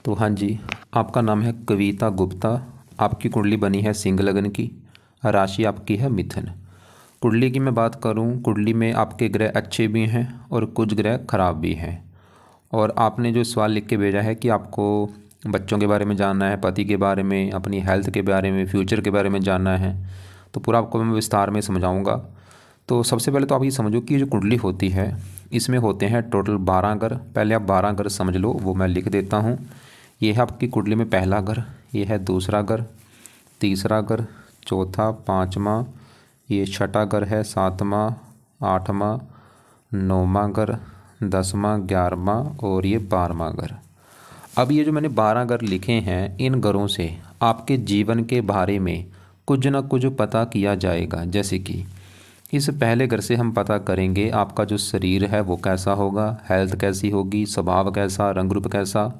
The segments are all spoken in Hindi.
तो हाँ जी, आपका नाम है कविता गुप्ता। आपकी कुंडली बनी है सिंह लगन की। राशि आपकी है मिथुन। कुंडली की मैं बात करूँ, कुंडली में आपके ग्रह अच्छे भी हैं और कुछ ग्रह खराब भी हैं। और आपने जो सवाल लिख के भेजा है कि आपको बच्चों के बारे में जानना है, पति के बारे में, अपनी हेल्थ के बारे में, फ्यूचर के बारे में जानना है, तो पूरा आपको मैं विस्तार में समझाऊंगा। तो सबसे पहले तो आप ये समझो कि ये जो कुंडली होती है इसमें होते हैं टोटल 12 घर। पहले आप 12 घर समझ लो, वो मैं लिख देता हूँ। ये है आपकी कुंडली में पहला घर, ये है दूसरा घर, तीसरा घर, चौथा, पाँचवा, ये छठा घर है, सातवां, आठवां, नौवां घर, 10वां, 11वां और ये 12वां घर। अब ये जो मैंने 12 घर लिखे हैं, इन घरों से आपके जीवन के बारे में कुछ न कुछ पता किया जाएगा। जैसे कि इस पहले घर से हम पता करेंगे आपका जो शरीर है वो कैसा होगा, हेल्थ कैसी होगी, स्वभाव कैसा, रंग रूप कैसा,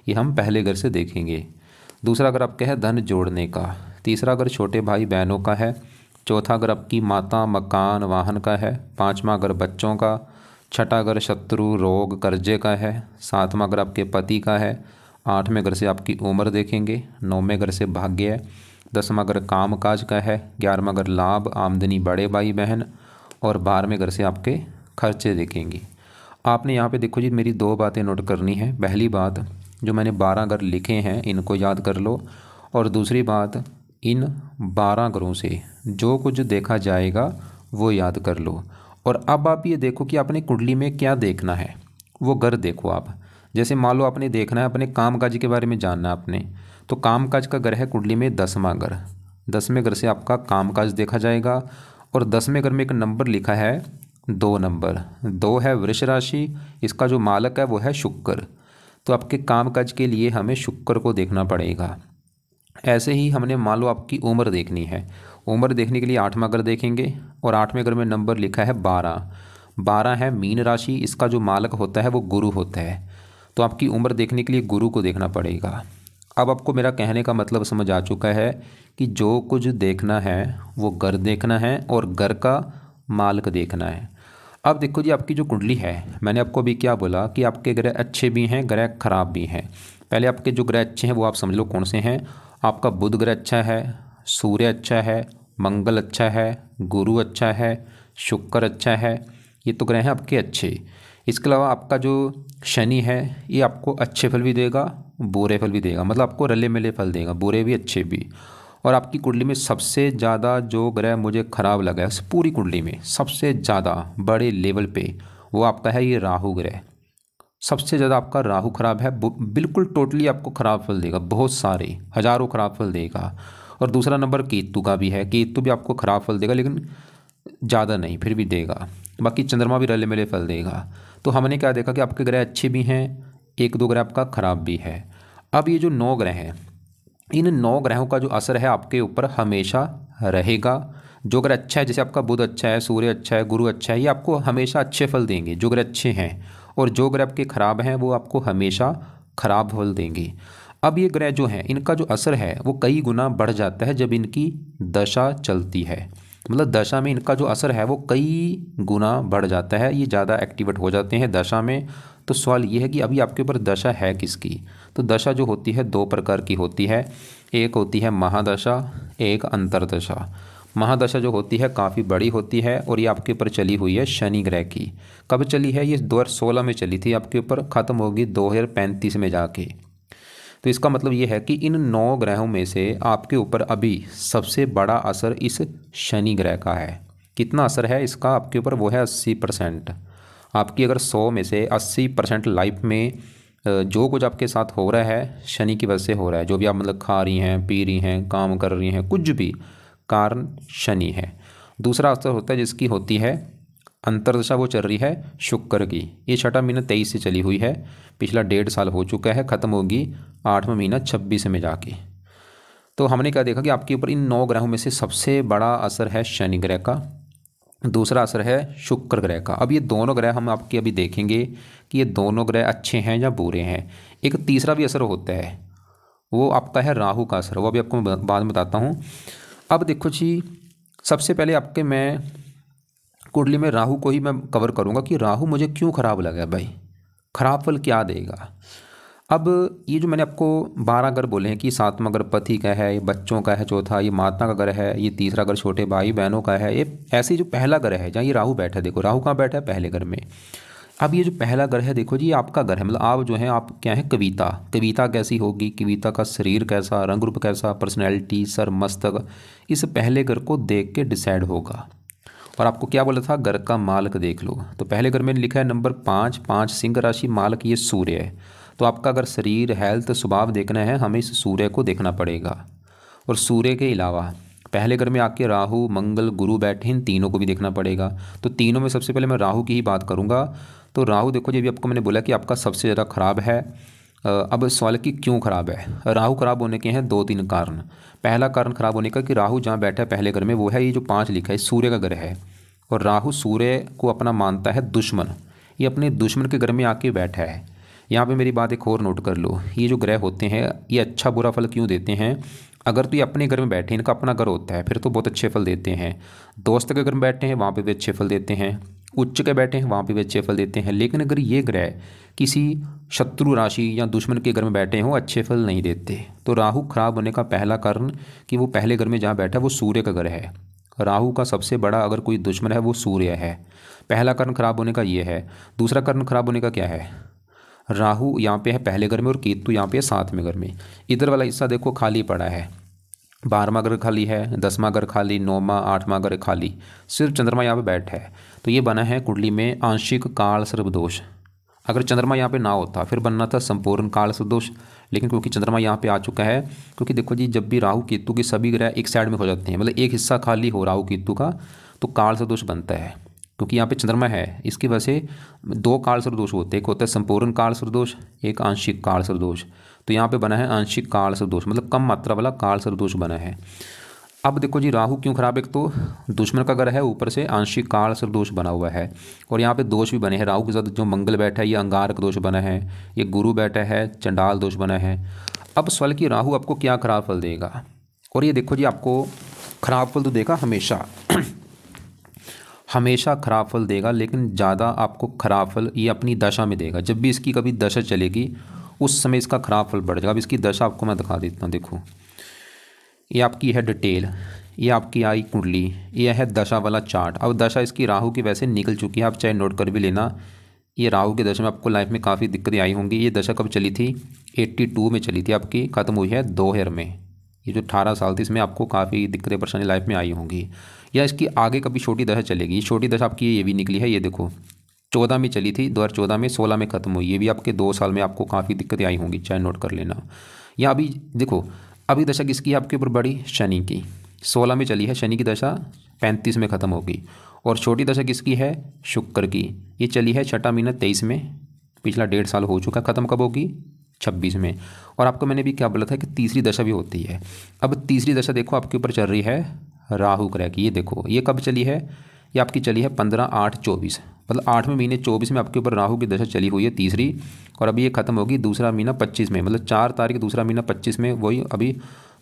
ये हम पहले घर से देखेंगे। दूसरा घर आपका है धन जोड़ने का। तीसरा घर छोटे भाई बहनों का है। चौथा घर आपकी माता, मकान, वाहन का है। पाँचवा घर बच्चों का। छठा घर शत्रु, रोग, कर्जे का है। सातवां घर आपके पति का है। आठवें घर से आपकी उम्र देखेंगे। नौवें घर से भाग्य है। 10वां घर काम काज का है। 11वां घर लाभ, आमदनी, बड़े भाई बहन और 12वें घर से आपके खर्चे देखेंगे। आपने यहाँ पे देखो जी, मेरी दो बातें नोट करनी है। पहली बात, जो मैंने 12 घर लिखे हैं इनको याद कर लो। और दूसरी बात, इन 12 घरों से जो कुछ देखा जाएगा वो याद कर लो। और अब आप ये देखो कि आपने कुंडली में क्या देखना है, वो घर देखो आप। जैसे मान लो आपने देखना है, अपने काम काज के बारे में जानना है आपने, तो काम काज का घर है कुंडली में 10वां घर। 10वें घर से आपका काम काज देखा जाएगा। और 10वें घर में एक नंबर लिखा है 2 नंबर। 2 है वृष राशि, इसका जो मालक है वो है शुक्र। तो आपके काम काज के लिए हमें शुक्र को देखना पड़ेगा। ऐसे ही हमने मान लो आपकी उम्र देखनी है। उम्र देखने के लिए 8वां घर देखेंगे और 8वें घर में नंबर लिखा है 12। 12 है मीन राशि, इसका जो मालक होता है वो गुरु होता है। तो आपकी उम्र देखने के लिए गुरु को देखना पड़ेगा। अब आपको मेरा कहने का मतलब समझ आ चुका है कि जो कुछ देखना है वो घर देखना है और घर का मालक देखना है। अब देखो जी, आपकी जो कुंडली है, मैंने आपको अभी क्या बोला कि आपके ग्रह अच्छे भी हैं, ग्रह खराब भी हैं। पहले आपके जो ग्रह अच्छे हैं वो आप समझ लो कौन से हैं। आपका बुध ग्रह अच्छा है, सूर्य अच्छा है, मंगल अच्छा है, गुरु अच्छा है, शुक्र अच्छा है। ये तो ग्रह हैं आपके अच्छे। इसके अलावा आपका जो शनि है ये आपको अच्छे फल भी देगा, बुरे फल भी देगा, मतलब आपको रले मिले फल देगा, बुरे भी अच्छे भी। और आपकी कुंडली में सबसे ज़्यादा जो ग्रह मुझे खराब लगा है उस पूरी कुंडली में सबसे ज़्यादा बड़े लेवल पे, वो आपका है ये राहु ग्रह। सबसे ज़्यादा आपका राहु खराब है, बिल्कुल टोटली आपको खराब फल देगा, बहुत सारे हजारों खराब फल देगा। और दूसरा नंबर केतु का भी है, केतु भी आपको खराब फल देगा लेकिन ज़्यादा नहीं, फिर भी देगा। बाकी चंद्रमा भी रले मिले फल देगा। तो हमने क्या देखा कि आपके ग्रह अच्छे भी हैं, एक दो ग्रह आपका खराब भी है। अब ये जो 9 ग्रह हैं, इन 9 ग्रहों का जो असर है आपके ऊपर हमेशा रहेगा। जो ग्रह अच्छा है, जैसे आपका बुध अच्छा है, सूर्य अच्छा है, गुरु अच्छा है, ये आपको हमेशा अच्छे फल देंगे जो ग्रह अच्छे हैं। और जो ग्रह आपके खराब हैं वो आपको हमेशा खराब फल देंगे। अब ये ग्रह जो हैं इनका जो असर है वो कई गुना बढ़ जाता है जब इनकी दशा चलती है। मतलब दशा में इनका जो असर है वो कई गुना बढ़ जाता है, ये ज़्यादा एक्टिवेट हो जाते हैं दशा में। तो सवाल ये है कि अभी आपके ऊपर दशा है किसकी। तो दशा जो होती है 2 प्रकार की होती है। एक होती है महादशा, एक अंतरदशा। महादशा जो होती है काफ़ी बड़ी होती है और ये आपके ऊपर चली हुई है शनि ग्रह की। कब चली है? ये 2016 में चली थी आपके ऊपर, ख़त्म होगी 2035 में जाके। तो इसका मतलब ये है कि इन 9 ग्रहों में से आपके ऊपर अभी सबसे बड़ा असर इस शनि ग्रह का है। कितना असर है इसका आपके ऊपर? वो है 80%। आपकी अगर 100 में से 80% लाइफ में जो कुछ आपके साथ हो रहा है शनि की वजह से हो रहा है। जो भी आप मतलब खा रही हैं, पी रही हैं, काम कर रही हैं, कुछ भी कारण शनि है। दूसरा असर होता है जिसकी होती है अंतरदशा, वो चल रही है शुक्र की। ये छठा महीना 23 से चली हुई है, पिछला 1.5 साल हो चुका है, ख़त्म होगी 8वां महीना 26 में जाके। तो हमने क्या देखा कि आपके ऊपर इन 9 ग्रहों में से सबसे बड़ा असर है शनि ग्रह का, दूसरा असर है शुक्र ग्रह का। अब ये दोनों ग्रह हम आपके अभी देखेंगे कि ये दोनों ग्रह अच्छे हैं या बुरे हैं। एक तीसरा भी असर होता है, वो आपका है राहु का असर, वो अभी आपको मैं बाद में बताता हूँ। अब देखो जी, सबसे पहले आपके मैं कुंडली में राहु को ही मैं कवर करूँगा कि राहु मुझे क्यों खराब लगा भाई, खराब फल क्या देगा। अब ये जो मैंने आपको 12 घर बोले हैं कि सातवां घर पति का है, ये बच्चों का है, चौथा ये माता का घर है, ये तीसरा घर छोटे भाई बहनों का है, ये ऐसे जो पहला घर है जहाँ ये राहु बैठा है, देखो राहु कहाँ बैठा है, पहले घर में। अब ये जो पहला घर है देखो जी, ये आपका घर है, मतलब आप जो है आप क्या है, कविता। कविता कैसी होगी, कविता का शरीर कैसा, रंग रूप कैसा, पर्सनैलिटी, सर मस्तक, इस पहले घर को देख के डिसाइड होगा। और आपको क्या बोला था, घर का मालक देख लो। तो पहले घर में लिखा है नंबर 5, 5 सिंह राशि, मालक ये सूर्य है। तो आपका अगर शरीर, हेल्थ, स्वभाव देखना है, हमें इस सूर्य को देखना पड़ेगा। और सूर्य के अलावा पहले घर में आके राहु, मंगल, गुरु बैठे, इन तीनों को भी देखना पड़ेगा। तो तीनों में सबसे पहले मैं राहु की ही बात करूँगा। तो राहु देखो जी, अभी आपको मैंने बोला कि आपका सबसे ज़्यादा खराब है। अब सवाल कि क्यों खराब है। राहु खराब होने के हैं 2-3 कारण। पहला कारण खराब होने का कि राहु जहाँ बैठा है पहले घर में, वो है ये जो 5 लिखा है, सूर्य का घर है। और राहु सूर्य को अपना मानता है दुश्मन, ये अपने दुश्मन के घर में आके बैठा है। यहाँ पे मेरी बात एक और नोट कर लो, ये जो ग्रह होते हैं ये अच्छा बुरा फल क्यों देते हैं। अगर तो ये अपने घर में बैठे, इनका अपना घर होता है, फिर तो बहुत अच्छे फल देते हैं। दोस्त के घर में बैठे हैं, वहाँ पे भी अच्छे फल देते हैं। उच्च के बैठे हैं, वहाँ पे भी अच्छे फल देते हैं। लेकिन अगर ये ग्रह किसी शत्रु राशि या दुश्मन के घर में बैठे हों, अच्छे फल नहीं देते। तो राहु खराब होने का पहला कारण कि वो पहले घर में जहाँ बैठा है वो सूर्य का घर है। राहु का सबसे बड़ा अगर कोई दुश्मन है वो सूर्य है। पहला कारण खराब होने का ये है। दूसरा कारण खराब होने का क्या है, राहु यहाँ पे है पहले घर में और केतु यहाँ पे है 7वें घर में। इधर वाला हिस्सा देखो खाली पड़ा है, 12वां घर खाली है, 10वां घर खाली, 9वां 8वां घर खाली, सिर्फ चंद्रमा यहाँ पे बैठा है। तो ये बना है कुंडली में आंशिक काल सर्प दोष। अगर चंद्रमा यहाँ पे ना होता फिर बनना था संपूर्ण काल सर्प दोष। लेकिन क्योंकि चंद्रमा यहाँ पे आ चुका है, क्योंकि देखो जी जब भी राहु केतु के सभी ग्रह एक साइड में हो जाते हैं, मतलब एक हिस्सा खाली हो राहु केतु का, तो काल सर्प दोष बनता है। क्योंकि यहाँ पे चंद्रमा है, इसकी वजह से 2 काल सर्प दोष होते हैं, एक होता है संपूर्ण काल सर्प दोष, एक आंशिक काल सर्प दोष। तो यहाँ पे बना है आंशिक काल सर्प दोष, मतलब कम मात्रा वाला काल सर्प दोष बना है। अब देखो जी राहु क्यों खराब, एक तो दुश्मन का घर है, ऊपर से आंशिक काल सर्प दोष बना हुआ है। और यहाँ पे दोष भी बने हैं, राहु के साथ जो मंगल बैठा है ये अंगारक दोष बना है, ये गुरु बैठा है चंडाल दोष बना है। अब सवाल कि राहु आपको क्या खराब फल देगा। और ये देखो जी आपको खराब फल तो देगा हमेशा हमेशा खराब फल देगा, लेकिन ज़्यादा आपको खराब फल ये अपनी दशा में देगा। जब भी इसकी कभी दशा चलेगी उस समय इसका खराब फल बढ़ जाएगा। अब इसकी दशा आपको मैं दिखा देता हूँ। देखो ये आपकी है डिटेल, ये आपकी आई कुंडली, ये है दशा वाला चार्ट। अब दशा इसकी राहु की वैसे निकल चुकी है, आप चाहे नोट कर भी लेना। ये राहु की दशा में आपको लाइफ में काफ़ी दिक्कतें आई होंगी। ये दशा कब चली थी, 82 में चली थी आपकी, ख़त्म हुई है 2000 में। ये जो 18 साल थी इसमें आपको काफ़ी दिक्कतें परेशानी लाइफ में आई होंगी। या इसकी आगे कभी छोटी दशा चलेगी। छोटी दशा आपकी ये भी निकली है, ये देखो 14 में चली थी, 2014 में, 16 में ख़त्म हुई। ये भी आपके 2 साल में आपको काफ़ी दिक्कतें आई होंगी, चाहे नोट कर लेना। या अभी देखो अभी दशा किसकी है आपके ऊपर बड़ी, शनि की। 16 में चली है शनि की दशा, 35 में ख़त्म होगी। और छोटी दशा किसकी है, शुक्र की। ये चली है 6वां महीना 23 में, पिछला 1.5 साल हो चुका, ख़त्म कब होगी, 26 में। और आपको मैंने भी क्या बोला था कि तीसरी दशा भी होती है। अब तीसरी दशा देखो आपके ऊपर चल रही है राहु ग्रह की। ये देखो ये कब चली है, ये आपकी चली है 15/8/24, मतलब 8वें महीने 24 में आपके ऊपर राहु की दशा चली हुई है तीसरी। और अभी ये ख़त्म होगी दूसरा महीना 25 में, मतलब 4 तारीख दूसरा महीना 25 में, वही अभी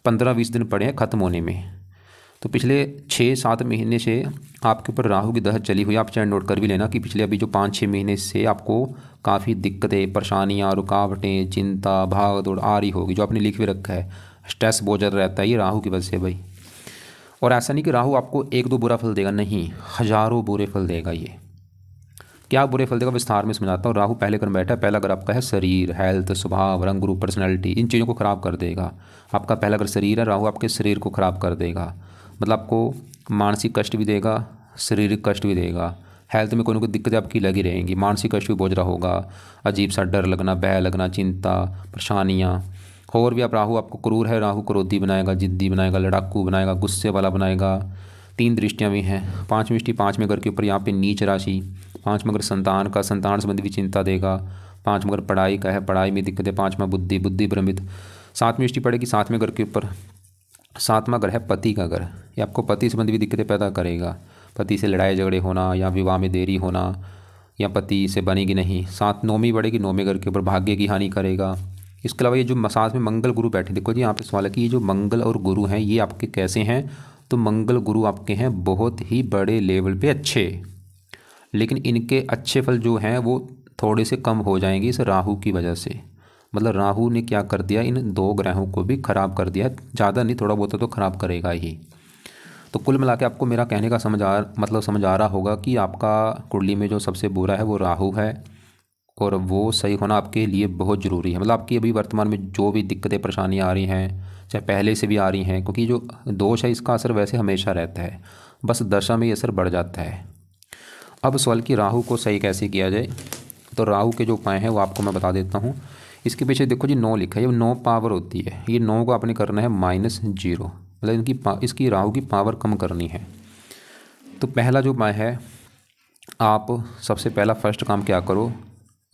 15-20 दिन पड़े हैं ख़त्म होने में। तो पिछले 6-7 महीने से आपके ऊपर राहु की दशा चली हुई है। आप चाहे नोट कर भी लेना कि पिछले अभी जो 5-6 महीने से आपको काफ़ी दिक्कतें, परेशानियाँ, रुकावटें, चिंता, भाग दौड़ आ रही होगी, जो आपने लिख भी रखा है। स्ट्रेस बहुत ज़्यादा रहता है, ये राहु की वजह से भाई। और ऐसा नहीं कि राहु आपको 1-2 बुरा फल देगा, नहीं, हज़ारों बुरे फल देगा। ये क्या बुरे फल देगा विस्तार में समझाता हूँ। राहु पहले घर में बैठा है, पहला घर आपका है शरीर, हेल्थ, स्वभाव, रंग रूप, पर्सनैलिटी, इन चीज़ों को ख़राब कर देगा। आपका पहला घर शरीर है, राहु आपके शरीर को ख़राब कर देगा, मतलब आपको मानसिक कष्ट भी देगा, शारीरिक कष्ट भी देगा। हेल्थ में कोई ना कोई दिक्कतें आपकी लगी रहेंगी, मानसिक कष्ट भी बहुत ज़्यादा होगा, अजीब सा डर लगना, भय लगना, चिंता, परेशानियाँ। और भी आप राहु आपको क्रूर है, राहु क्रोधी बनाएगा, जिद्दी बनाएगा, लड़ाकू बनाएगा, गुस्से वाला बनाएगा। 3 दृष्टियाँ भी हैं, 5वीं दृष्टि 5वें घर के ऊपर यहाँ पे नीच राशि। 5वां घर संतान का, संतान संबंधी भी चिंता देगा। 5वां घर पढ़ाई का है, पढ़ाई में दिक्कतें। 5वां बुद्धि, बुद्धि भ्रमित। 7वीं दृष्टि पड़ेगी 7वें घर के ऊपर, 7वां घर है पति का घर, ये आपको पति संबंधी भी दिक्कतें पैदा करेगा। पति से लड़ाई झगड़े होना, या विवाह में देरी होना, या पति से बनेगी नहीं। 9वीं बढ़ेगी 9वें घर के ऊपर, भाग्य की हानि करेगा। इसके अलावा ये जो साथ में मंगल गुरु बैठे, देखो जी यहाँ पे सवाल है कि ये जो मंगल और गुरु हैं ये आपके कैसे हैं। तो मंगल गुरु आपके हैं बहुत ही बड़े लेवल पे अच्छे, लेकिन इनके अच्छे फल जो हैं वो थोड़े से कम हो जाएंगे इस राहु की वजह से। मतलब राहु ने क्या कर दिया, इन दो ग्रहों को भी खराब कर दिया, ज़्यादा नहीं थोड़ा बहुत तो खराब करेगा ही। तो कुल मिला के आपको मेरा कहने का समझ आ रहा होगा कि आपका कुंडली में जो सबसे बुरा है वो राहु है, और वो सही होना आपके लिए बहुत ज़रूरी है। मतलब आपकी अभी वर्तमान में जो भी दिक्कतें परेशानियाँ आ रही हैं, चाहे पहले से भी आ रही हैं, क्योंकि जो दोष है इसका असर वैसे हमेशा रहता है, बस दशा में ये असर बढ़ जाता है। अब सवाल कि राहु को सही कैसे किया जाए, तो राहु के जो उपाय हैं वो आपको मैं बता देता हूँ। इसके पीछे देखो जी 9 लिखा है, ये 9 पावर होती है, ये 9 को आपने करना है -0, मतलब इसकी राहु की पावर कम करनी है। तो पहला जो उपाय है, आप सबसे पहला फर्स्ट काम क्या करो,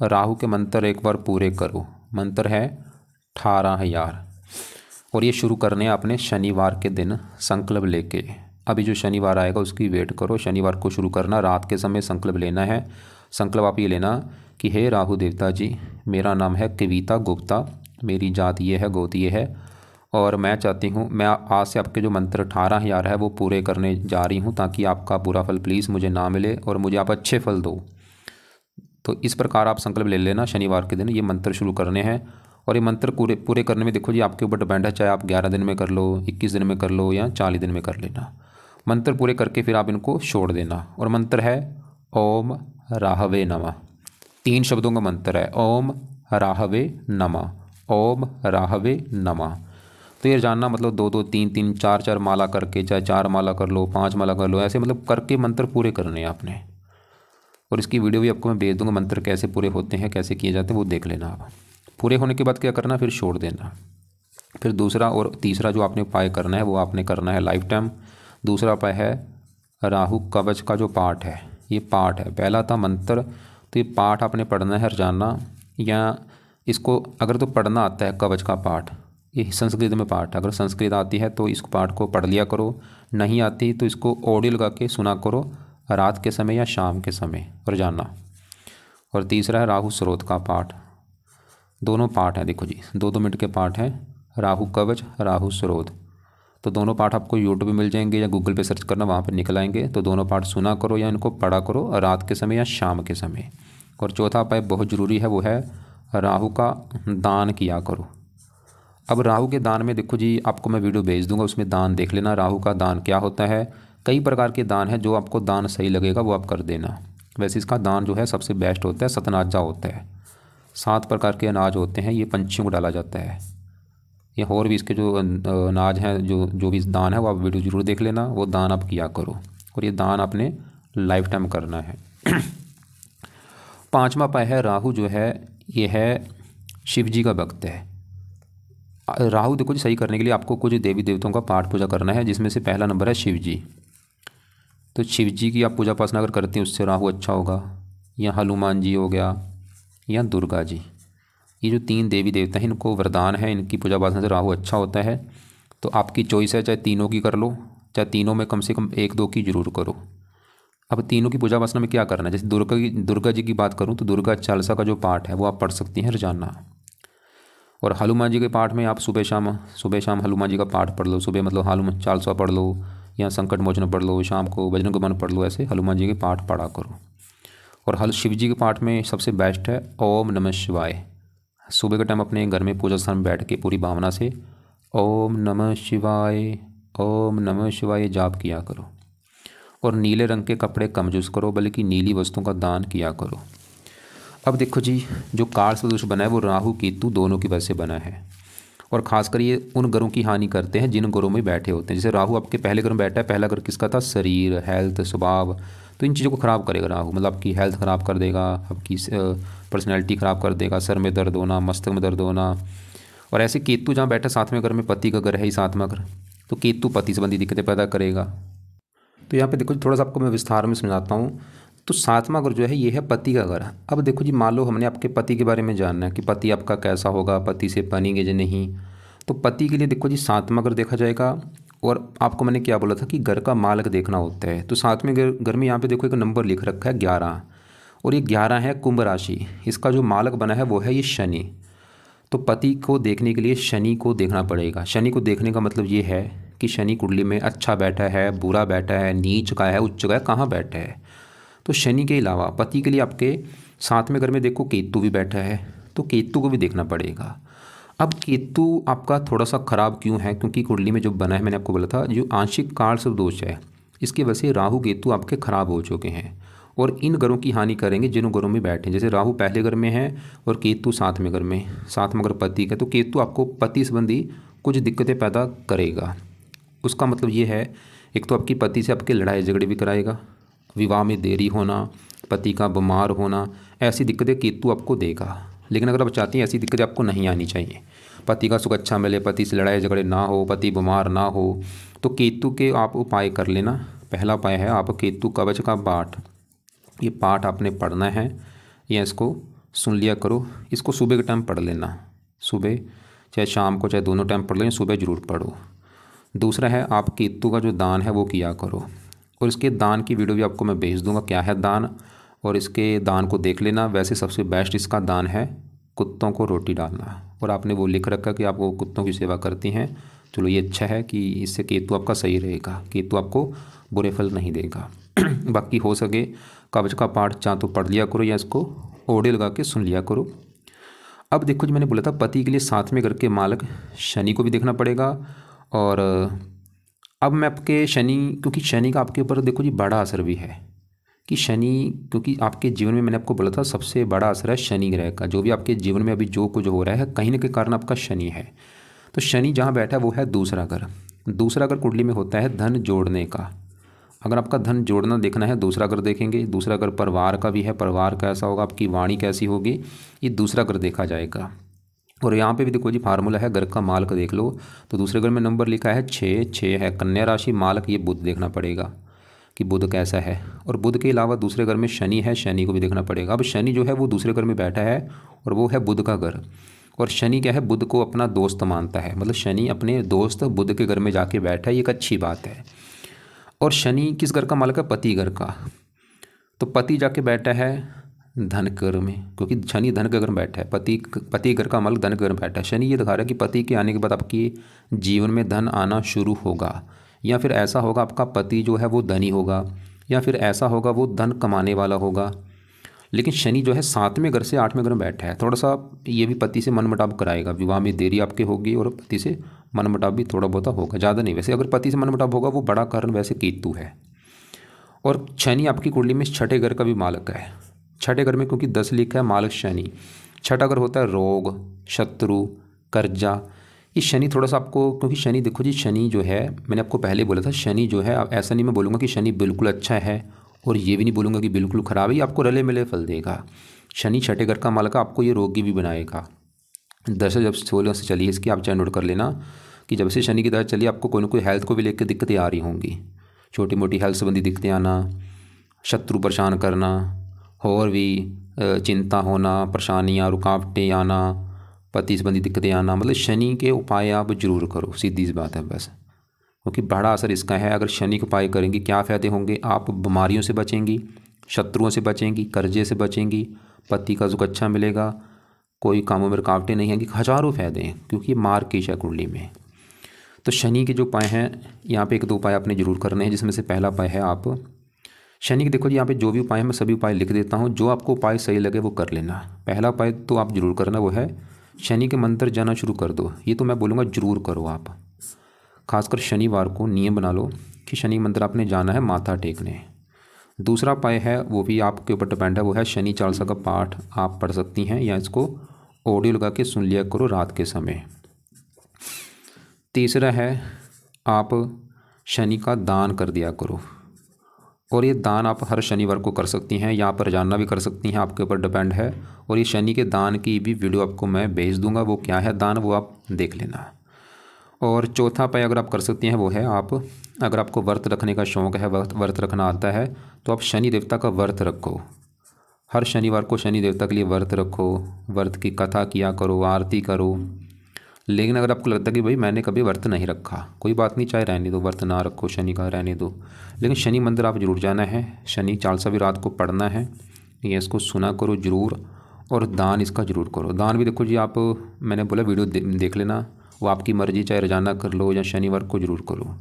राहु के मंत्र एक बार पूरे करो। मंत्र है 18,000, और ये शुरू करने हैं आपने शनिवार के दिन संकल्प लेके। अभी जो शनिवार आएगा उसकी वेट करो, शनिवार को शुरू करना, रात के समय संकल्प लेना है। संकल्प आप ये लेना कि हे राहु देवता जी, मेरा नाम है कविता गुप्ता, मेरी जात ये है, गोत्र ये है, और मैं चाहती हूँ मैं आज से आपके जो मंत्र 18,000 है वो पूरे करने जा रही हूँ, ताकि आपका बुरा फल प्लीज़ मुझे ना मिले और मुझे आप अच्छे फल दो। तो इस प्रकार आप संकल्प ले लेना, शनिवार के दिन ये मंत्र शुरू करने हैं। और ये मंत्र पूरे करने में देखो जी आपके ऊपर डिपेंड है, चाहे आप 11 दिन में कर लो, 21 दिन में कर लो, या 40 दिन में कर लेना। मंत्र पूरे करके फिर आप इनको छोड़ देना। और मंत्र है ओम राहवे नमः, 3 शब्दों का मंत्र है, ओम राहवे नमः, ओम राहवे नमः। तो ये जानना मतलब 2-2, 3-3, 4-4 माला करके, चाहे 4 माला कर लो, 5 माला कर लो, ऐसे मतलब करके मंत्र पूरे करने हैं आपने। और इसकी वीडियो भी आपको मैं भेज दूंगा, मंत्र कैसे पूरे होते हैं, कैसे किए जाते हैं, वो देख लेना आप। पूरे होने के बाद क्या करना, फिर छोड़ देना। फिर दूसरा और तीसरा जो आपने उपाय करना है वो आपने करना है लाइफ टाइम। दूसरा उपाय है राहु कवच का जो पाठ है, ये पाठ है, पहला था मंत्र, तो ये पाठ आपने पढ़ना है रोजाना, या इसको अगर तो पढ़ना आता है कवच का पाठ, ये संस्कृत में पाठ है, अगर संस्कृत आती है तो इस पाठ को पढ़ लिया करो, नहीं आती तो इसको ऑडियो लगा के सुना करो रात के समय या शाम के समय रोजाना। और तीसरा है राहु स्रोत का पाठ, दोनों पाठ हैं, देखो जी 2-2 मिनट के पाठ हैं, राहु कवच, राहु स्रोत। तो दोनों पाठ आपको यूट्यूब पे मिल जाएंगे या गूगल पे सर्च करना, वहाँ पे निकल आएंगे। तो दोनों पाठ सुना करो या इनको पढ़ा करो रात के समय या शाम के समय। और चौथा उपाय बहुत ज़रूरी है, वो है राहु का दान किया करो। अब राहु के दान में देखो जी आपको मैं वीडियो भेज दूंगा, उसमें दान देख लेना, राहु का दान क्या होता है। कई प्रकार के दान है, जो आपको दान सही लगेगा वो आप कर देना। वैसे इसका दान जो है सबसे बेस्ट होता है सतनाजा होता है, 7 प्रकार के अनाज होते हैं, ये पंछियों को डाला जाता है। या और भी इसके जो अनाज हैं, जो भी दान है वो आप वीडियो ज़रूर देख लेना, वो दान आप किया करो। और ये दान आपने लाइफ टाइम करना है। 5वां उपाय है, राहु जो है ये है शिव जी का भक्त है। राहु देखो जी सही करने के लिए आपको कुछ देवी देवताओं का पाठ पूजा करना है, जिसमें से पहला नंबर है शिव जी। तो शिव जी की आप पूजा उपासना अगर करते हैं उससे राहु अच्छा होगा, या हनुमान जी हो गया, या दुर्गा जी। ये जो 3 देवी देवता हैं इनको वरदान है, इनकी पूजा उपासना से राहु अच्छा होता है। तो आपकी चॉइस है, चाहे तीनों की कर लो, चाहे तीनों में कम से कम 1-2 की जरूर करो। अब तीनों की पूजा उपासना में क्या करना है, जैसे दुर्गा जी की बात करूँ तो दुर्गा चालीसा का जो पाठ है वो आप पढ़ सकती हैं रोजाना। और हनुमान जी के पाठ में आप सुबह शाम हनुमान जी का पाठ पढ़ लो। सुबह मतलब हनुमान चालीसा पढ़ लो, या संकट मोचन पढ़ लो, शाम को बजरंग पढ़ लो, ऐसे हनुमान जी के पाठ पढ़ा करो। और शिव जी के पाठ में सबसे बेस्ट है ओम नमः शिवाय। सुबह के टाइम अपने घर में पूजा स्थान में बैठ के पूरी भावना से ओम नमः शिवाय, ओम नमः शिवाय जाप किया करो। और नीले रंग के कपड़े कम यूज़ करो, बल्कि नीली वस्तुओं का दान किया करो। अब देखो जी जो काल सदृश बना है वो राहु केतु दोनों की वजह से बना है, और खासकर ये उन ग्रहों की हानि करते हैं जिन ग्रहों में बैठे होते हैं। जैसे राहु आपके पहले घर में बैठा है, पहला घर किसका था, शरीर, हेल्थ, स्वभाव। तो इन चीज़ों को ख़राब करेगा राहु, मतलब आपकी हेल्थ ख़राब कर देगा, आपकी पर्सनैलिटी ख़राब कर देगा, सर में दर्द होना, मस्तक में दर्द होना। और ऐसे केतु जहाँ बैठा 7वें घर में, पति का घर है ही 7वां घर, तो केतु पति संबंधी दिक्कतें पैदा करेगा। तो यहाँ पे देखो थोड़ा सा आपको मैं विस्तार में समझाता हूँ। तो 7वां घर जो है ये है पति का घर। अब देखो जी मान लो हमने आपके पति के बारे में जानना है कि पति आपका कैसा होगा, पति से बनेंगे या नहीं। तो पति के लिए देखो जी 7वां घर देखा जाएगा। और आपको मैंने क्या बोला था कि घर का मालक देखना होता है। तो 7वें घर में यहाँ पे देखो एक नंबर लिख रखा है 11, और ये 11 है कुंभ राशि। इसका जो मालक बना है वो है ये शनि। तो पति को देखने के लिए शनि को देखना पड़ेगा। शनि को देखने का मतलब ये है कि शनि कुंडली में अच्छा बैठा है, बुरा बैठा है, नीच का है, उच्च का है, कहाँ बैठा है। तो शनि के अलावा पति के लिए आपके 7वें घर में देखो केतु भी बैठा है, तो केतु को भी देखना पड़ेगा। अब केतु आपका थोड़ा सा ख़राब क्यों है, क्योंकि कुंडली में जो बना है मैंने आपको बोला था जो आंशिक काल सर्प दोष है, इसकी वजह से राहु केतु आपके ख़राब हो चुके हैं और इन घरों की हानि करेंगे जिन घरों में बैठे। जैसे राहु पहले घर में है और केतु सातवें घर में, सातवां घर पति का, तो केतु आपको पति संबंधी कुछ दिक्कतें पैदा करेगा। उसका मतलब ये है, एक तो आपकी पति से आपके लड़ाई झगड़े भी कराएगा, विवाह में देरी होना, पति का बीमार होना, ऐसी दिक्कतें केतु आपको देगा। लेकिन अगर आप चाहती हैं ऐसी दिक्कतें आपको नहीं आनी चाहिए, पति का सुख अच्छा मिले, पति से लड़ाई झगड़े ना हो, पति बीमार ना हो, तो केतु के आप उपाय कर लेना। पहला उपाय है आप केतु कवच का पाठ, ये पाठ आपने पढ़ना है या इसको सुन लिया करो। इसको सुबह के टाइम पढ़ लेना, सुबह चाहे शाम को चाहे दोनों टाइम पढ़ लें, सुबह ज़रूर पढ़ो। दूसरा है आप केतु का जो दान है वो किया करो, और इसके दान की वीडियो भी आपको मैं भेज दूंगा क्या है दान, और इसके दान को देख लेना। वैसे सबसे बेस्ट इसका दान है कुत्तों को रोटी डालना, और आपने वो लिख रखा कि आप वो कुत्तों की सेवा करती हैं। चलो ये अच्छा है कि इससे केतु आपका सही रहेगा, केतु आपको बुरे फल नहीं देगा। बाकी हो सके कवच का पाठ चाहे तो पढ़ लिया करो या इसको ऑडियो लगा के सुन लिया करो। अब देखो जी, मैंने बोला था पति के लिए सातवें घर के मालक शनि को भी देखना पड़ेगा। और अब मैं आपके शनि, क्योंकि शनि का आपके ऊपर देखो जी बड़ा असर भी है कि शनि, क्योंकि आपके जीवन में मैंने आपको बोला था सबसे बड़ा असर है शनि ग्रह का। जो भी आपके जीवन में अभी जो कुछ हो रहा है कहीं ना कहीं कारण आपका शनि है। तो शनि जहाँ बैठा है वो है दूसरा घर। दूसरा घर कुंडली में होता है धन जोड़ने का। अगर आपका धन जोड़ना देखना है दूसरा घर देखेंगे। दूसरा घर परिवार का भी है, परिवार कैसा होगा, आपकी वाणी कैसी होगी, ये दूसरा घर देखा जाएगा। और यहाँ पे भी देखो जी फार्मूला है, घर का मालक देख लो। तो दूसरे घर में नंबर लिखा है 6, 6 है कन्या राशि, मालक ये बुध देखना पड़ेगा कि बुध कैसा है। और बुध के अलावा दूसरे घर में शनि है, शनि को भी देखना पड़ेगा। अब शनि जो है वो दूसरे घर में बैठा है और वो है बुध का घर। और शनि क्या है, बुध को अपना दोस्त मानता है, मतलब शनि अपने दोस्त बुध के घर में जाके बैठा है, ये एक अच्छी बात है। और शनि किस घर का मालक है, पति घर का। तो पति जाके बैठा है धन घर में, क्योंकि शनि धन के घर में बैठा है। पति घर का मालक धन के घर में बैठा है। शनि ये दिखा रहा है कि पति के आने के बाद आपकी जीवन में धन आना शुरू होगा, या फिर ऐसा होगा आपका पति जो है वो धनी होगा, या फिर ऐसा होगा वो धन कमाने वाला होगा। लेकिन शनि जो है सातवें घर से आठवें घर में बैठा है, थोड़ा सा ये भी पति से मनमुटाव कराएगा, विवाह में देरी आपके होगी और पति से मनमुटाव भी थोड़ा बहुत होगा, ज़्यादा नहीं। वैसे अगर पति से मनमुटाव होगा वो बड़ा कारण वैसे केतु है। और शनि आपकी कुंडली में छठे घर का भी मालक है। छठे घर में क्योंकि 10 लिखा है मालक शनि, छठा घर होता है रोग, शत्रु, कर्जा। ये शनि थोड़ा सा आपको, क्योंकि शनि देखो जी शनि जो है मैंने आपको पहले बोला था, शनि जो है ऐसा नहीं मैं बोलूँगा कि शनि बिल्कुल अच्छा है और ये भी नहीं बोलूँगा कि बिल्कुल ख़राब है, ये आपको रले मिले फल देगा। शनि छठे घर का मालक आपको ये रोगी भी बनाएगा। दशा जब 16 से चली इसकी आप चाहे नोट कर लेना कि जब से शनि की दशा चली आपको कोई ना कोई हेल्थ को भी लेकर दिक्कतें आ रही होंगी, छोटी मोटी हेल्थ संबंधी दिक्कतें आना, शत्रु परेशान करना, और भी चिंता होना, परेशानियाँ, रुकावटें आना, पति संबंधी दिक्कतें आना। मतलब शनि के उपाय आप जरूर करो, सीधी सी बात है बस, क्योंकि बड़ा असर इसका है। अगर शनि के उपाय करेंगे क्या फ़ायदे होंगे, आप बीमारियों से बचेंगी, शत्रुओं से बचेंगी, कर्जे से बचेंगी, पति का सुख अच्छा मिलेगा, कोई कामों में रुकावटें नहीं आएंगी, हज़ारों फ़ायदे हैं क्योंकि मार्गशीर्ष है कुंडली में। तो शनि के जो उपाय हैं यहाँ पे 1-2 उपाय आपने जरूर करने हैं, जिसमें से पहला उपाय है आप शनि के, देखो जी यहाँ पे जो भी उपाय है मैं सभी उपाय लिख देता हूँ, जो आपको उपाय सही लगे वो कर लेना। पहला उपाय तो आप जरूर करना, वो है शनि के मंत्र जाना शुरू कर दो। ये तो मैं बोलूँगा जरूर करो आप, खासकर शनिवार को नियम बना लो कि शनि मंत्र आपने जाना है माथा टेकने। दूसरा उपाय है वो भी आपके ऊपर डिपेंड है, वो है शनि चालीसा का पाठ आप पढ़ सकती हैं या इसको ऑडियो लगा के सुन लिया करो रात के समय। तीसरा है आप शनि का दान कर दिया करो, और ये दान आप हर शनिवार को कर सकती हैं या आप रोजाना भी कर सकती हैं, आपके ऊपर डिपेंड है। और ये शनि के दान की भी वीडियो आपको मैं भेज दूंगा, वो क्या है दान वो आप देख लेना। और चौथा उपाय अगर आप कर सकती हैं वो है आप, अगर आपको व्रत रखने का शौक़ है, व्रत रखना आता है, तो आप शनि देवता का व्रत रखो। हर शनिवार को शनि देवता के लिए व्रत रखो, व्रत की कथा किया करो, आरती करो। लेकिन अगर आपको लगता है कि भाई मैंने कभी व्रत नहीं रखा, कोई बात नहीं, चाहे रहने दो, व्रत ना रखो, शनि का रहने दो, लेकिन शनि मंदिर आप जरूर जाना है, शनि चालीसा भी रात को पढ़ना है, ये इसको सुना करो जरूर। और दान इसका जरूर करो। दान भी देखो जी आप, मैंने बोला वीडियो देख लेना, वो आपकी मर्ज़ी, चाहे रोजाना कर लो या शनिवार को जरूर करो।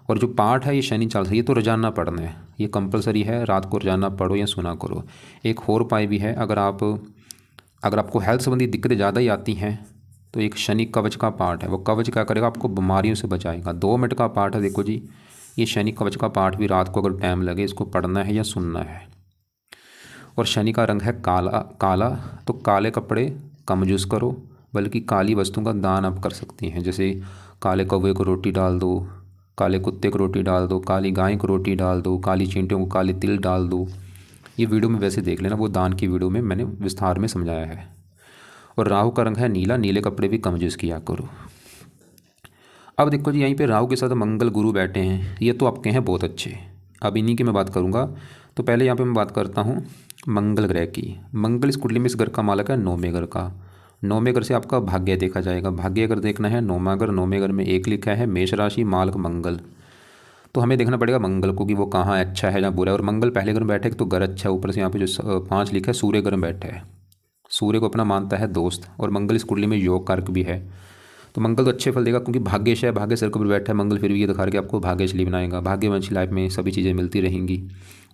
और जो पाठ है ये शनि चालीसा, ये तो रोजाना पढ़ना है, ये कंपलसरी है, रात को रोजाना पढ़ो या सुना करो। एक और उपाय भी है, अगर आप अगर आपको हेल्थ संबंधी दिक्कतें ज़्यादा ही आती हैं तो एक शनि कवच का पाठ है, वो कवच क्या करेगा, आपको बीमारियों से बचाएगा। 2 मिनट का पाठ है। देखो जी, ये शनि कवच का पाठ भी रात को अगर टाइम लगे इसको पढ़ना है या सुनना है। और शनि का रंग है काला। काला तो काले कपड़े कम यूज़ करो, बल्कि काली वस्तुओं का दान आप कर सकती हैं। जैसे काले कौवे को रोटी डाल दो, काले कुत्ते को रोटी डाल दो, काली गाय को रोटी डाल दो, काली चींटियों को काले तिल डाल दो। ये वीडियो में वैसे देख लेना, वो दान की वीडियो में मैंने विस्तार में समझाया है। और राहु का रंग है नीला। नीले कपड़े भी कम यूज़ किया करो। अब देखो जी, यहीं पे राहु के साथ मंगल गुरु बैठे हैं। ये तो आपके हैं बहुत अच्छे। अब इन्हीं की मैं बात करूँगा। तो पहले यहाँ पे मैं बात करता हूँ मंगल ग्रह की। मंगल इस कुंडली में इस घर का मालक है 9वें घर का। 9वें घर से आपका भाग्य देखा जाएगा। भाग्य अगर देखना है 9वां घर, 9वें घर में 1 लिखा है मेष राशि, मालक मंगल। तो हमें देखना पड़ेगा मंगल को कि वो कहाँ अच्छा है, जहाँ बुरा है। और मंगल पहले घर में बैठे तो घर अच्छा है। ऊपर से यहाँ पे जो 5 लिखा है सूर्य घर में बैठा है। सूर्य को अपना मानता है दोस्त। और मंगल इस कुंडली में योग कारक भी है। तो मंगल तो अच्छे फल देगा, क्योंकि भाग्यश है, भाग्य सिर के ऊपर बैठा है मंगल। फिर भी ये दिखा रहा है कि आपको भाग्यशाली बनाएगा, भाग्यवंशी लाइफ में सभी चीज़ें मिलती रहेंगी।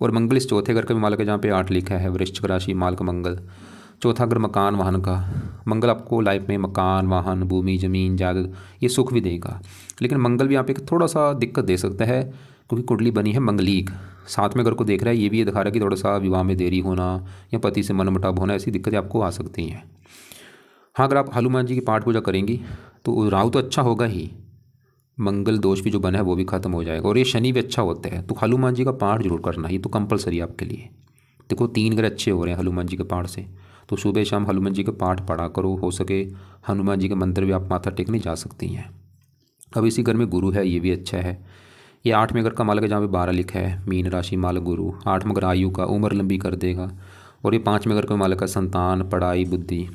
और मंगल इस चौथे घर का भी मालक है, जहाँ पे 8 लिखा है वृश्चिक राशि, मालक मंगल। चौथा घर मकान वाहन का। मंगल आपको लाइफ में मकान वाहन भूमि जमीन जायदाद ये सुख भी देगा। लेकिन मंगल भी यहाँ पे थोड़ा सा दिक्कत दे सकता है, क्योंकि कुंडली बनी है मंगलीक। 7वें घर को देख रहा है। ये भी ये दिखा रहा है कि थोड़ा सा विवाह में देरी होना या पति से मनमुटाव होना, ऐसी दिक्कतें आपको आ सकती हैं। हाँ, अगर आप हनुमान जी की पाठ पूजा करेंगी तो राहु तो अच्छा होगा ही, मंगल दोष भी जो बना है वो भी खत्म हो जाएगा। और ये शनि भी अच्छा होता है। तो हनुमान जी का पाठ जरूर करना, ये तो कंपलसरी है आपके लिए। देखो 3 ग्रह अच्छे हो रहे हैं हनुमान जी के पाठ से। तो सुबह शाम हनुमान जी के पाठ पढ़ा करो। हो सके हनुमान जी के मंदिर भी आप माथा टेकने जा सकती हैं। अब इसी घर में गुरु है, ये भी अच्छा है। ये 8वें घर का मालक है, जहाँ पे 12 लिखा है मीन राशि, मालक गुरु। 8वां घर आयु का, उम्र लंबी कर देगा। और ये 5वें घर का मालक है संतान, पढ़ाई, बुद्धि।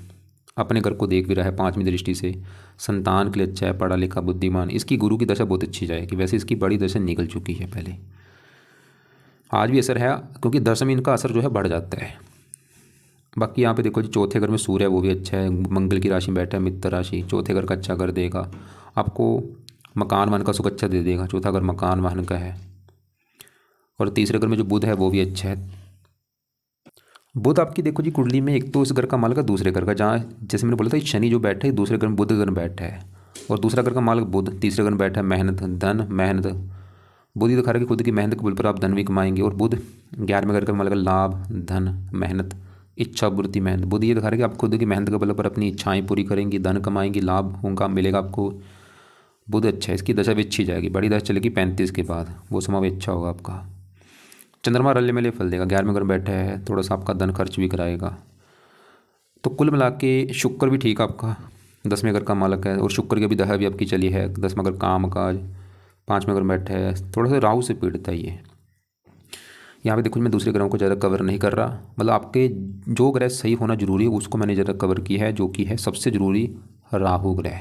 अपने घर को देख भी रहा है 5वीं दृष्टि से। संतान के लिए अच्छा है, पढ़ा लिखा बुद्धिमान। इसकी गुरु की दशा बहुत अच्छी जाएगी। वैसे इसकी बड़ी दशा निकल चुकी है पहले, आज भी असर है, क्योंकि दशम इनका असर जो है बढ़ जाता है। बाकी यहाँ पे देखो जी, चौथे घर में सूर्य है, वो भी अच्छा है। मंगल की राशि में बैठा है मित्र राशि। चौथे घर का अच्छा कर देगा आपको, मकान वाहन का सुख अच्छा दे देगा। चौथा घर मकान वाहन का है। और तीसरे घर में जो बुध है वो भी अच्छा है। बुध आपकी देखो जी कुंडली में एक तो इस घर का मालक है दूसरे घर का, जहाँ जैसे मैंने बोला था शनि जो बैठा है दूसरे घर में, बुध घर में बैठा है। और दूसरा घर का मालक बुध तीसरे घर में बैठा है मेहनत, धन, मेहनत। बुध ही दिखा रहा है कि खुद की मेहनत के बल पर आप धन भी कमाएंगे। और बुध 11वें घर का मालक लाभ, धन, मेहनत, इच्छा पूर्ति, मेहनत। बुध ये दिखा रहा है कि आप खुद की मेहनत के बल पर अपनी इच्छाएं पूरी करेंगी, धन कमाएंगी, लाभ होगा मिलेगा आपको। बुध अच्छा है, इसकी दशा भी अच्छी जाएगी। बड़ी दशा चलेगी 35 के बाद, वो समय भी अच्छा होगा आपका। चंद्रमा रले मिले फल देगा। 11वें घर में बैठा है, थोड़ा सा आपका धन खर्च भी कराएगा। तो कुल मिला के शुक्र भी ठीक आपका 10वें घर का मालक है। और शुक्र की भी दशा भी आपकी चली है। 10वां घर काम काज, 5वें घर में बैठा है। थोड़ा सा राहु से पीड़ित है ये। यहाँ पे देखो मैं दूसरे ग्रहों को ज़्यादा कवर नहीं कर रहा, मतलब आपके जो ग्रह सही होना जरूरी है उसको मैंने ज़्यादा कवर किया है, जो कि है सबसे ज़रूरी राहु ग्रह।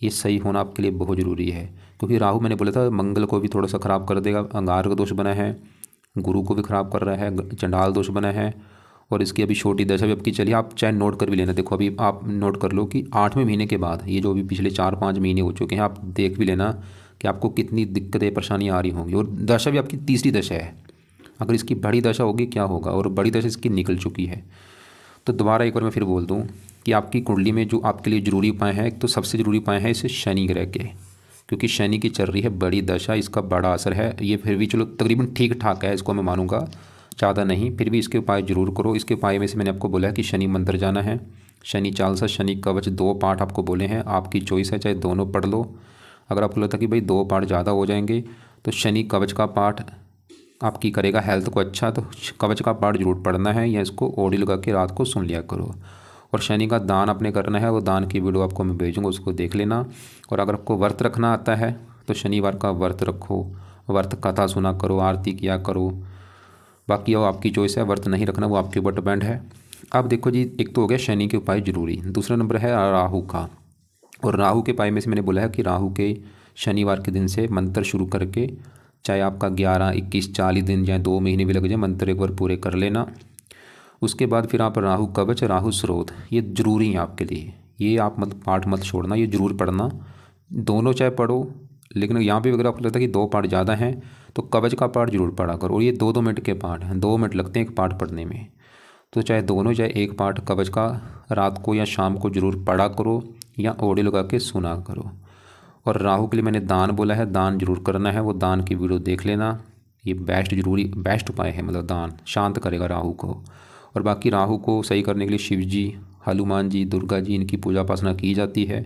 ये सही होना आपके लिए बहुत ज़रूरी है, क्योंकि राहु मैंने बोला था मंगल को भी थोड़ा सा ख़राब कर देगा। अंगार का दोष बना है, गुरु को भी ख़राब कर रहा है, चंडाल दोष बना है। और इसकी अभी छोटी दशा भी आपकी चलिए, आप चाहे नोट कर भी लेना। देखो अभी आप नोट कर लो कि 8वें महीने के बाद, ये जो अभी पिछले 4-5 महीने हो चुके हैं, आप देख भी लेना कि आपको कितनी दिक्कतें परेशानियाँ आ रही होंगी। और दशा भी आपकी तीसरी दशा है। अगर इसकी बड़ी दशा होगी क्या होगा, और बड़ी दशा इसकी निकल चुकी है। तो दोबारा एक बार मैं फिर बोल दूँ कि आपकी कुंडली में जो आपके लिए ज़रूरी उपाय हैं, एक तो सबसे ज़रूरी उपाय है इसे शनि ग्रह के, क्योंकि शनि की चल रही है बड़ी दशा, इसका बड़ा असर है। ये फिर भी चलो तकरीबन ठीक ठाक है, इसको मैं मानूंगा, ज़्यादा नहीं। फिर भी इसके उपाय जरूर करो। इसके उपाय में से मैंने आपको बोला है कि शनि मंदिर जाना है, शनि चालीसा, शनि कवच, 2 पाठ आपको बोले हैं। आपकी चॉइस है, चाहे दोनों पढ़ लो। अगर आपको लगता है कि भाई 2 पाठ ज़्यादा हो जाएंगे तो शनि कवच का पाठ आपकी करेगा हेल्थ को अच्छा, तो कवच का पाठ जरूर पढ़ना है, या इसको ऑडियो लगा के रात को सुन लिया करो। और शनि का दान आपने करना है, वो दान की वीडियो आपको मैं भेजूँगा, उसको देख लेना। और अगर आपको व्रत रखना आता है तो शनिवार का व्रत रखो, व्रत कथा सुना करो, आरती किया करो। बाकी वो आपकी चॉइस है, व्रत नहीं रखना वो आपके ऊपर डिपेंड है। अब देखो जी, एक तो हो गया शनि के उपाय जरूरी, दूसरा नंबर है राहु का। और राहु के उपाय में से मैंने बोला है कि राहु के शनिवार के दिन से मंत्र शुरू करके, चाहे आपका 11, 21, 40 दिन या 2 महीने भी लग जाए, मंत्र एक बार पूरे कर लेना। उसके बाद फिर आप राहु कवच, राहु स्रोत, ये जरूरी है आपके लिए। ये आप मत पाठ मत छोड़ना, ये जरूर पढ़ना। दोनों चाहे पढ़ो, लेकिन यहाँ पे अगर आपको लगता है कि 2 पाठ ज़्यादा हैं तो कवच का पाठ जरूर पढ़ा करो। और ये 2-2 मिनट के पाठ हैं, 2 मिनट लगते हैं एक पाठ पढ़ने में। तो चाहे दोनों, चाहे एक पार्ट कवच का रात को या शाम को ज़रूर पढ़ा करो या ऑडियो लगा के सुना करो। और राहु के लिए मैंने दान बोला है, दान जरूर करना है, वो दान की वीडियो देख लेना। ये बेस्ट उपाय है, मतलब दान शांत करेगा राहु को। और बाकी राहु को सही करने के लिए शिव जी, हनुमान जी, दुर्गा जी, इनकी पूजा उपासना की जाती है।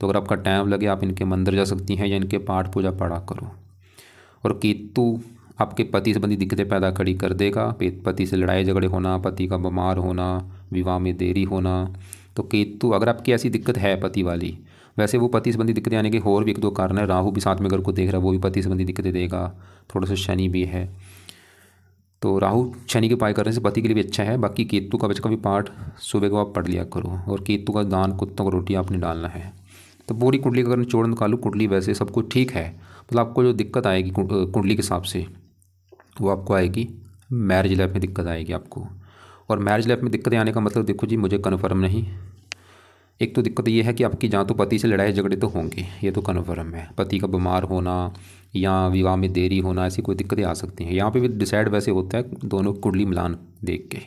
तो अगर आपका टाइम लगे आप इनके मंदिर जा सकती हैं या इनके पाठ पूजा पढ़ा करो। और केतु आपके पति संबंधी दिक्कतें पैदा खड़ी कर देगा, पति से लड़ाई झगड़े होना, पति का बीमार होना, विवाह में देरी होना। तो केतु, अगर आपकी ऐसी दिक्कत है पति वाली, वैसे वो पति संबंधी दिक्कतें आने के और भी एक दो कारण है। राहु भी साथ में अगर को देख रहा है, वो भी पति संबंधी दिक्कतें देगा। थोड़ा सा शनि भी है, तो राहु शनि के उपाय करने से पति के लिए भी अच्छा है। बाकी केतु का का भी पाठ सुबह को आप पढ़ लिया करो। और केतु का दान कुत्तों को रोटी आपने डालना है। तो पूरी कुंडली का अगर निचोड़ निकालूँ, कुंडली वैसे सब कुछ ठीक है, मतलब आपको जो दिक्कत आएगी कुंडली के हिसाब से वो आपको आएगी मैरिज लाइफ में दिक्कत आएगी आपको। और मैरिज लाइफ में दिक्कतें आने का मतलब देखो जी, मुझे कन्फर्म नहीं। एक तो दिक्कत ये है कि आपकी जहाँ तो पति से लड़ाई झगड़े तो होंगे, ये तो कन्फर्म है। पति का बीमार होना या विवाह में देरी होना, ऐसी कोई दिक्कतें आ सकती हैं। यहाँ पे भी डिसाइड वैसे होता है दोनों कुंडली मिलान देख के।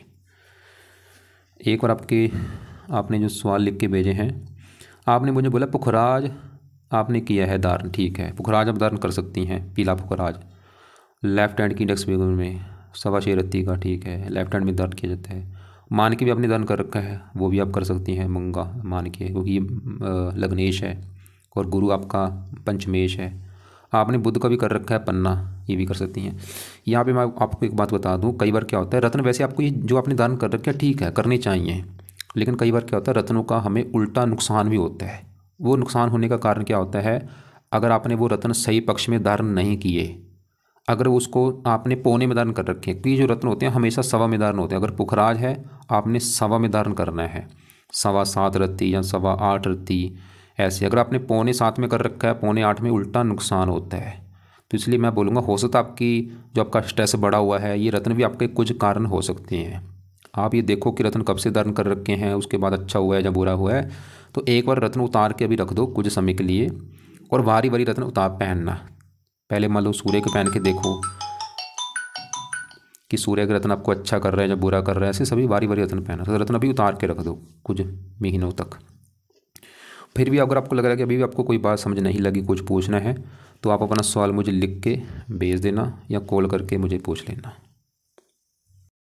एक बार आपने जो सवाल लिख के भेजे हैं, आपने मुझे बोला पुखराज आपने किया है धारण, ठीक है, पुखराज आप धारण कर सकती हैं। पीला पुखराज लेफ्ट हैंड की इंडेक्स फिंगर में 6.25 रत्ती का, ठीक है, लेफ्ट हैंड में धारण किया जाता है। मान के भी आपने दान कर रखा है, वो भी आप कर सकती हैं मूंगा मान के, क्योंकि ये लग्नेश है और गुरु आपका पंचमेश है। आपने बुध का भी कर रखा है पन्ना, ये भी कर सकती हैं। यहाँ पे मैं आपको एक बात बता दूँ, कई बार क्या होता है रत्न वैसे आपको ये जो आपने दान कर रखा है ठीक है, करने चाहिए, लेकिन कई बार क्या होता है रत्नों का हमें उल्टा नुकसान भी होता है। वो नुकसान होने का कारण क्या होता है, अगर आपने वो रत्न सही पक्ष में धारण नहीं किए, अगर उसको आपने पौने में धारण कर रखे, क्योंकि जो रत्न होते हैं हमेशा सवा में धारण होते हैं। अगर पुखराज है आपने सवा में धारण करना है, 7.25 रत्ती या 8.25 रत्ती ऐसे। अगर आपने पौने 7 में कर रखा है, पौने 8 में उल्टा नुकसान होता है। तो इसलिए मैं बोलूँगा हो सकता आपकी जो आपका स्ट्रेस बढ़ा हुआ है, ये रत्न भी आपके कुछ कारण हो सकते हैं। आप ये देखो कि रत्न कब से धारण कर रखे हैं, उसके बाद अच्छा हुआ है या बुरा हुआ है। तो एक बार रत्न उतार के अभी रख दो कुछ समय के लिए, और भारी भारी रत्न उतार पहनना। पहले मान लो सूर्य के पहन के देखो कि सूर्य का रत्न आपको अच्छा कर रहा है या बुरा कर रहा है, ऐसे सभी बारी बारी रत्न पहना। तो रत्न अभी उतार के रख दो कुछ महीनों तक। फिर भी अगर आपको लग रहा है कि अभी भी आपको कोई बात समझ नहीं लगी, कुछ पूछना है, तो आप अपना सवाल मुझे लिख के भेज देना या कॉल करके मुझे पूछ लेना।